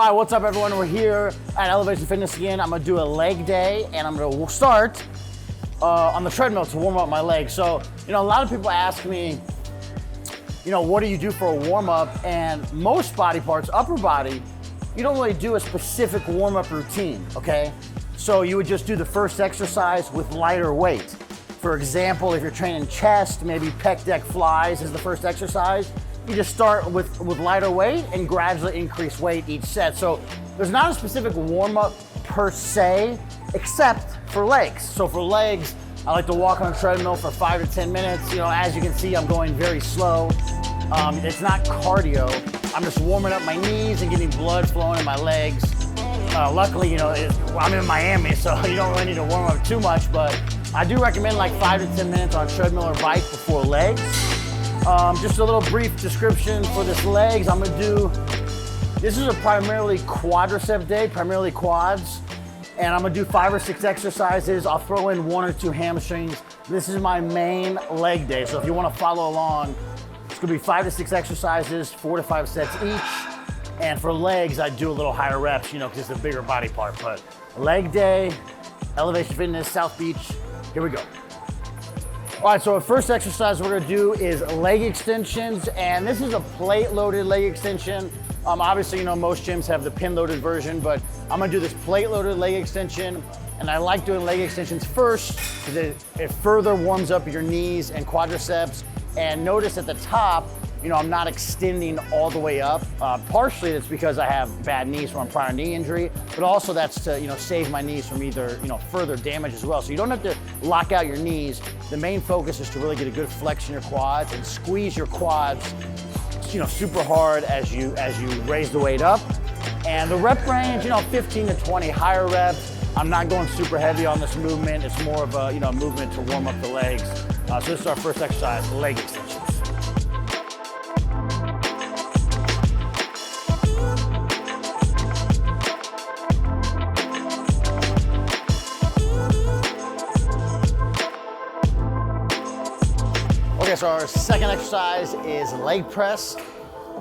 All right, what's up everyone? We're here at Elevation Fitness again. I'm gonna do a leg day and I'm gonna start on the treadmill to warm up my legs. So, a lot of people ask me, what do you do for a warm up? And most body parts, upper body, you don't really do a specific warm up routine, okay? So you would just do the first exercise with lighter weight. For example, if you're training chest, maybe pec deck flies is the first exercise. You just start with lighter weight and gradually increase weight each set. So there's not a specific warm up per se, except for legs. So for legs, I like to walk on a treadmill for 5 to 10 minutes. As you can see, I'm going very slow. It's not cardio. I'm just warming up my knees and getting blood flowing in my legs. Luckily, I'm in Miami, so you don't really need to warm up too much, but I do recommend like 5 to 10 minutes on a treadmill or bike before legs. Just a little brief description for this legs. This is a primarily quadricep day, primarily quads, and I'm gonna do 5 or 6 exercises. I'll throw in 1 or 2 hamstrings. This is my main leg day, so if you wanna follow along, it's gonna be 5 to 6 exercises, 4 to 5 sets each. And for legs, I do a little higher reps, because it's a bigger body part. But leg day, Elevation Fitness, South Beach, here we go. All right, so our first exercise we're gonna do is leg extensions, and this is a plate-loaded leg extension. Obviously, most gyms have the pin-loaded version, but I'm gonna do this plate-loaded leg extension, and I like doing leg extensions first because it further warms up your knees and quadriceps. And notice at the top, I'm not extending all the way up. Partially it's because I have bad knees from a prior knee injury, but also that's to save my knees from either further damage as well. So you don't have to lock out your knees. The main focus is to really get a good flex in your quads and squeeze your quads super hard as you raise the weight up. And the rep range, 15 to 20 higher reps. I'm not going super heavy on this movement. It's more of a movement to warm up the legs. So this is our first exercise, leg extensions. Okay, so our second exercise is leg press.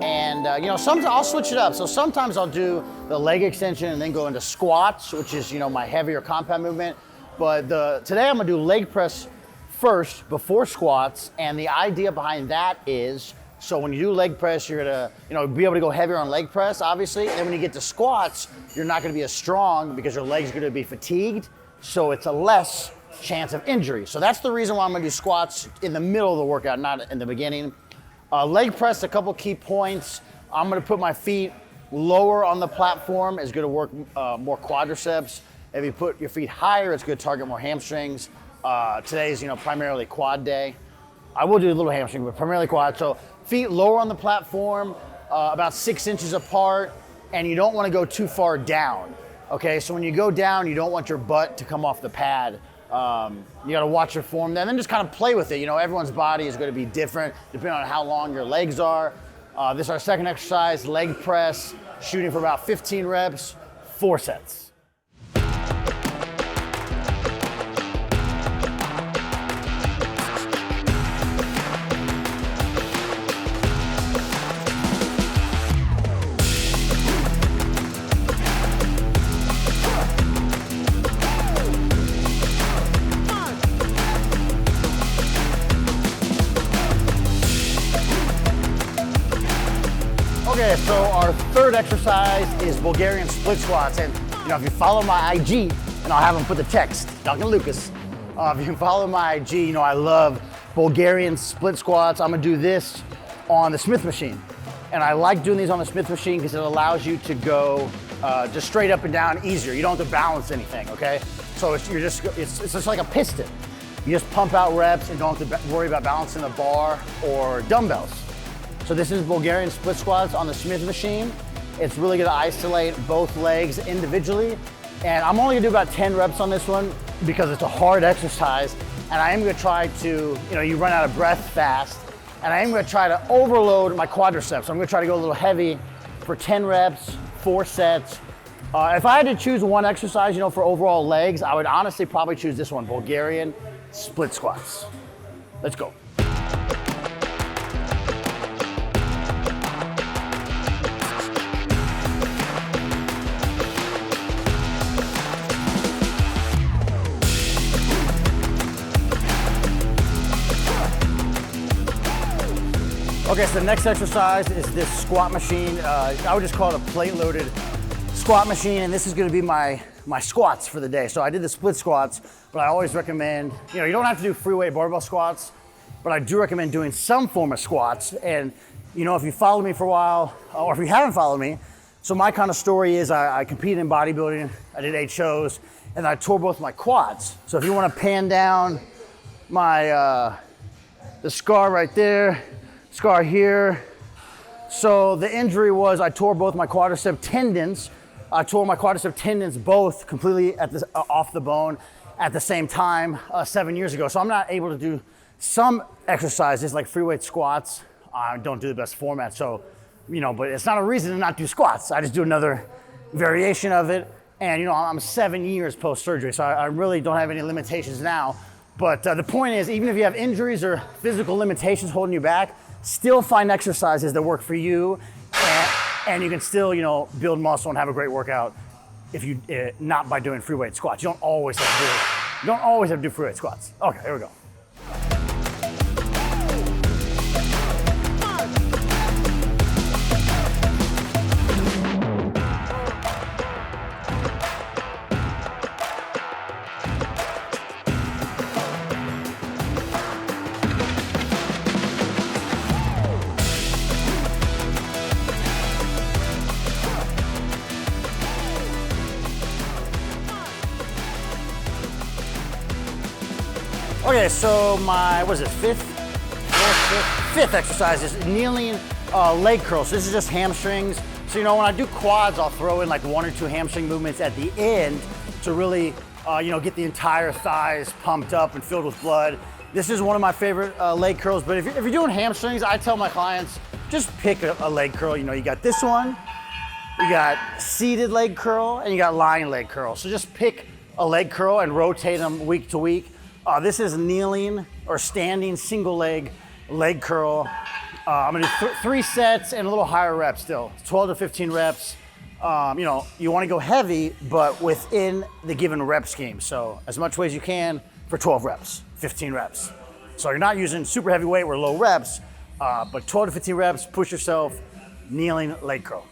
And sometimes I'll switch it up. So sometimes I'll do the leg extension and then go into squats, which is my heavier compound movement. But today I'm gonna do leg press first before squats. And the idea behind that is, so when you do leg press, you're gonna be able to go heavier on leg press, obviously. And then when you get to squats, you're not gonna be as strong because your legs are gonna be fatigued. So it's a less chance of injury. So that's the reason why I'm gonna do squats in the middle of the workout, not in the beginning. Leg press, a couple key points. I'm gonna put my feet lower on the platform. It's gonna work more quadriceps. If you put your feet higher, it's gonna target more hamstrings. Today's primarily quad day. I will do a little hamstring, but primarily quad. So feet lower on the platform, about 6 inches apart, and you don't wanna go too far down. Okay, so when you go down, you don't want your butt to come off the pad. You gotta watch your form then just kind of play with it. Everyone's body is gonna be different depending on how long your legs are. This is our second exercise, leg press, shooting for about 15 reps, 4 sets. Okay, so our third exercise is Bulgarian split squats. And if you follow my IG, and I'll have them put the text, Duncan Lucas. If you follow my IG, I love Bulgarian split squats. I'm gonna do this on the Smith machine. And I like doing these on the Smith machine because it allows you to go just straight up and down easier. You don't have to balance anything, okay? So it's just like a piston. You just pump out reps and don't have to worry about balancing the bar or dumbbells. So this is Bulgarian split squats on the Smith machine. It's really gonna isolate both legs individually. And I'm only gonna do about 10 reps on this one because it's a hard exercise. And I am gonna try to, you run out of breath fast. And I am gonna try to overload my quadriceps. So I'm gonna try to go a little heavy for 10 reps, 4 sets. If I had to choose one exercise, for overall legs, I would honestly probably choose this one, Bulgarian split squats. Let's go. Okay, so the next exercise is this squat machine. I would just call it a plate-loaded squat machine, and this is gonna be my squats for the day. So I did the split squats, but I always recommend, you don't have to do free weight barbell squats, but I do recommend doing some form of squats. And if you follow me for a while, or if you haven't followed me, so my kind of story is I competed in bodybuilding, I did 8 shows, and I tore both my quads. So if you wanna pan down my, the scar right there, scar here. So the injury was I tore both my quadricep tendons. I tore my quadricep tendons both completely off the bone at the same time 7 years ago. So I'm not able to do some exercises like free weight squats. I don't do the best format, so, but it's not a reason to not do squats. I just do another variation of it. And, I'm 7 years post-surgery, so I really don't have any limitations now. But the point is, even if you have injuries or physical limitations holding you back, still find exercises that work for you, and you can still, build muscle and have a great workout if you not by doing free weight squats. You don't always have to do free weight squats. Okay, here we go. Okay, so my, fifth exercise is kneeling leg curls. So this is just hamstrings. So, when I do quads, I'll throw in like 1 or 2 hamstring movements at the end to really, get the entire thighs pumped up and filled with blood. This is one of my favorite leg curls, but if you're doing hamstrings, I tell my clients, just pick a leg curl. You got this one, you got seated leg curl, and you got lying leg curl. So just pick a leg curl and rotate them week to week. This is kneeling or standing single leg curl. I'm gonna do 3 sets and a little higher reps still, 12 to 15 reps. You wanna go heavy, but within the given rep scheme. So as much weight as you can for 12 reps, 15 reps. So you're not using super heavy weight or low reps, but 12 to 15 reps, push yourself, kneeling leg curl.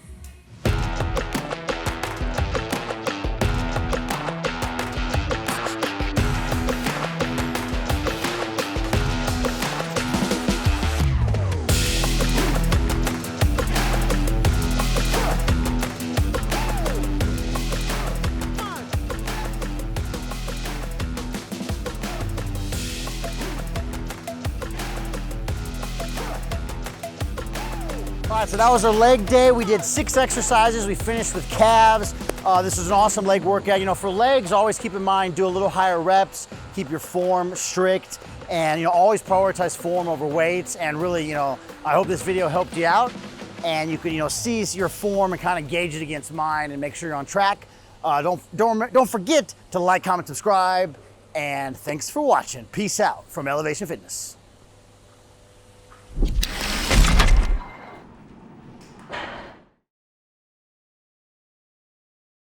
All right, so that was our leg day. We did 6 exercises. We finished with calves. This was an awesome leg workout. For legs, always keep in mind, do a little higher reps, keep your form strict, and always prioritize form over weights. And really, I hope this video helped you out, and you can, see your form and kind of gauge it against mine and make sure you're on track. Don't forget to like, comment, subscribe, and thanks for watching. Peace out from Elevation Fitness.